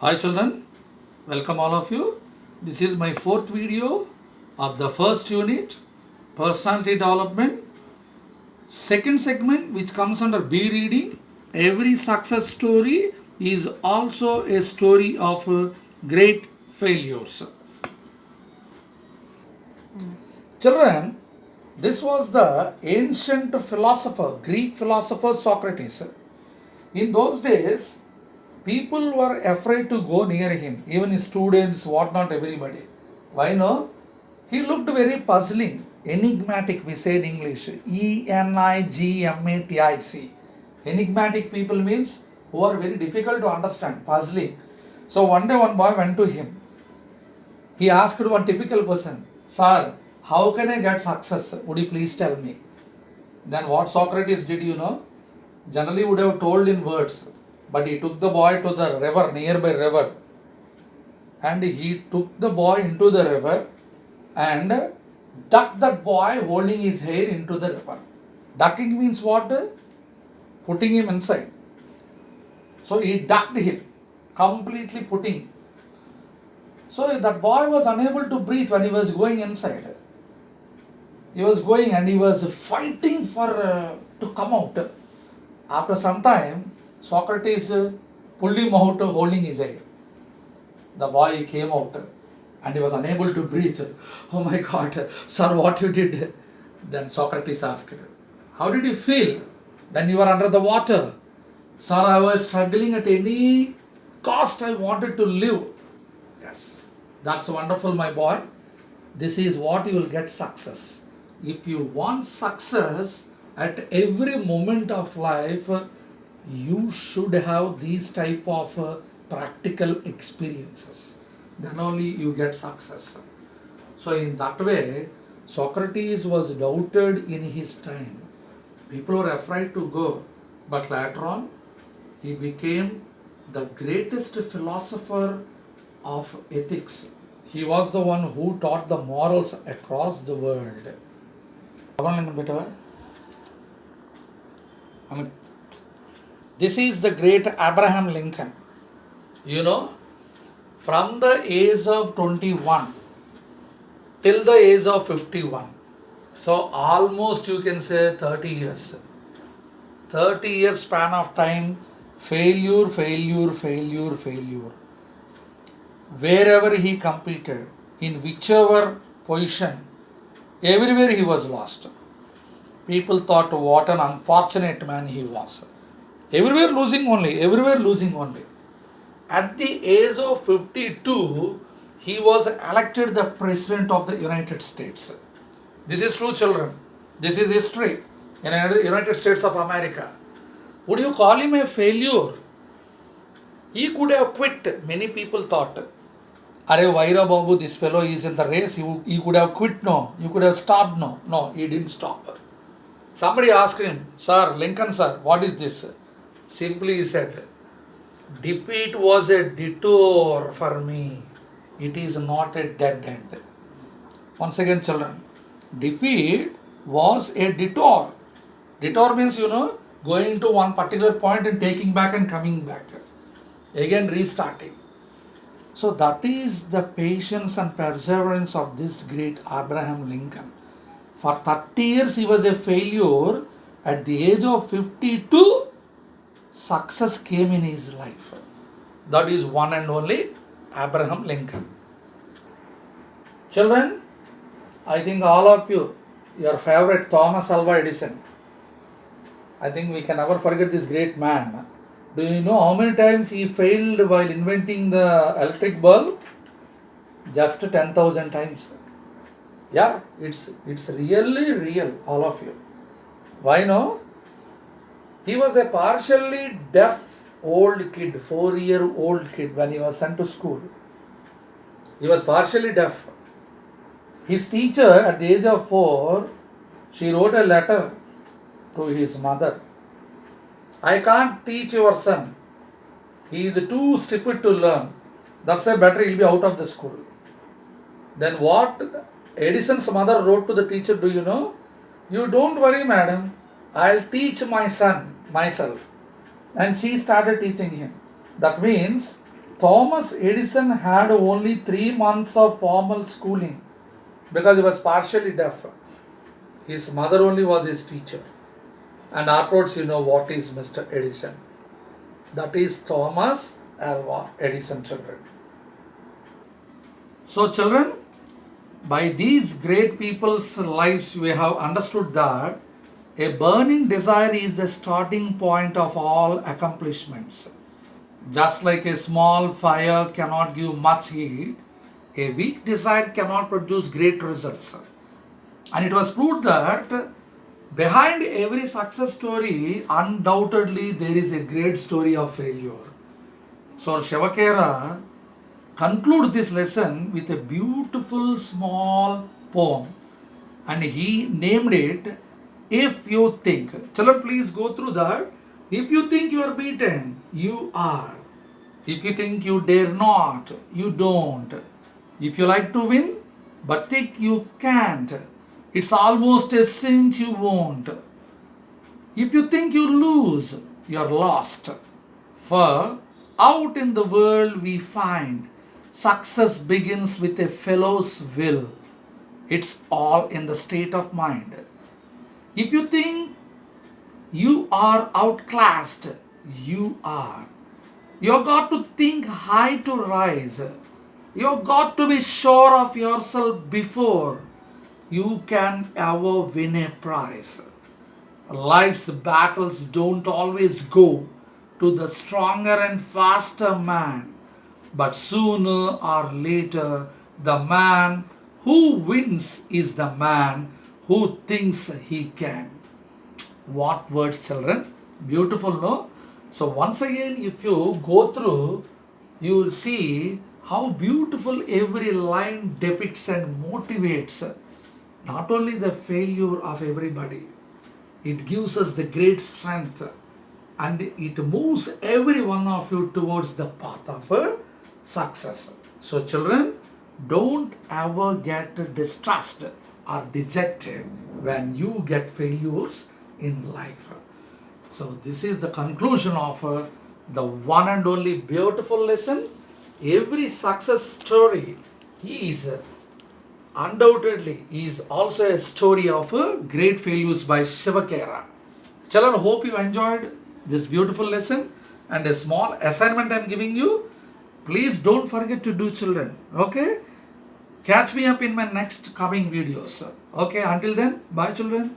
Hi children, welcome all of you. This is my fourth video of the first unit, personality development. Second segment, which comes under B reading. Every success story is also a story of great failures. Children, this was the ancient philosopher, Greek philosopher Socrates. In those days, people were afraid to go near him, even students, whatnot, everybody. Why no? He looked very puzzling, enigmatic, we say in English. Enigmatic. Enigmatic people means who are very difficult to understand, puzzling. So one day one boy went to him. He asked one typical question, Sir, how can I get success? Would you please tell me? Then what Socrates did, generally would have told in words, but he took the boy to the river, nearby river, and he took the boy into the river and ducked that boy holding his hair into the river. Ducking means what? Putting him inside. So he ducked him, completely putting. So that boy was unable to breathe when he was going inside. He was going and he was fighting for to come out. After some time, Socrates pulled him out holding his hair. The boy came out and he was unable to breathe. Oh my God, sir, what you did? Then Socrates asked, how did you feel when you were under the water? Sir, I was struggling at any cost. I wanted to live. Yes, that's wonderful, my boy. This is what you will get success. If you want success at every moment of life, you should have these type of practical experiences. Then only you get success. So in that way, Socrates was doubted in his time. People were afraid to go. But later on, he became the greatest philosopher of ethics. He was the one who taught the morals across the world. This is the great Abraham Lincoln. From the age of 21 till the age of 51. So almost you can say 30 years. 30 years span of time, failure. Wherever he competed, in whichever position, everywhere he was lost. People thought what an unfortunate man he was. Everywhere losing only. At the age of 52, he was elected the President of the United States. This is true, children. This is history in the United States of America. Would you call him a failure? He could have quit. Many people thought, Are Vaira Babu, this fellow is in the race. He could have quit, no. You could have stopped, no. No, he didn't stop. Somebody asked him, Sir, Lincoln, sir, what is this? Simply he said, defeat was a detour for me. It is not a dead end. Once again, children, defeat was a detour. Detour means, going to one particular point and taking back and coming back. Again, restarting. So that is the patience and perseverance of this great Abraham Lincoln. For 30 years he was a failure. At the age of 52, success came in his life. That is one and only Abraham Lincoln. Children, I think all of you, your favorite Thomas Alva Edison. I think we can never forget this great man. Do you know how many times he failed while inventing the electric bulb? Just 10,000 times. Yeah, it's really real, all of you. Why no? He was a partially deaf old kid, 4-year-old kid when he was sent to school. He was partially deaf. His teacher at the age of 4, she wrote a letter to his mother. I can't teach your son. He is too stupid to learn. That's why better he'll be out of the school. Then what Edison's mother wrote to the teacher, do you know? You don't worry, madam. I'll teach my son myself. And she started teaching him. That means Thomas Edison had only 3 months of formal schooling because he was partially deaf. His mother only was his teacher. And afterwards, you know what is Mr. Edison. That is Thomas Alva Edison, children. So, children, by these great people's lives, we have understood that a burning desire is the starting point of all accomplishments. Just like a small fire cannot give much heat, a weak desire cannot produce great results. And it was proved that behind every success story, undoubtedly there is a great story of failure. So Shivakera concludes this lesson with a beautiful small poem, and he named it If You Think. Children, please go through that. If you think you are beaten, you are. If you think you dare not, you don't. If you like to win, but think you can't, it's almost a cinch you won't. If you think you lose, you're lost. For out in the world we find success begins with a fellow's will. It's all in the state of mind. If you think you are outclassed, you are. You've got to think high to rise. You've got to be sure of yourself before you can ever win a prize. Life's battles don't always go to the stronger and faster man, but sooner or later, the man who wins is the man who thinks he can. What words, children? Beautiful, no? So, once again, if you go through, you will see how beautiful every line depicts and motivates not only the failure of everybody, it gives us the great strength and it moves every one of you towards the path of success. So, children, don't ever get distressed or dejected when you get failures in life. So, this is the conclusion of the one and only beautiful lesson. Every success story is undoubtedly is also a story of great failures by Shivakera. Children, hope you enjoyed this beautiful lesson and a small assignment I am giving you. Please don't forget to do, children. Okay? Catch me up in my next coming videos. Okay, until then, bye, children.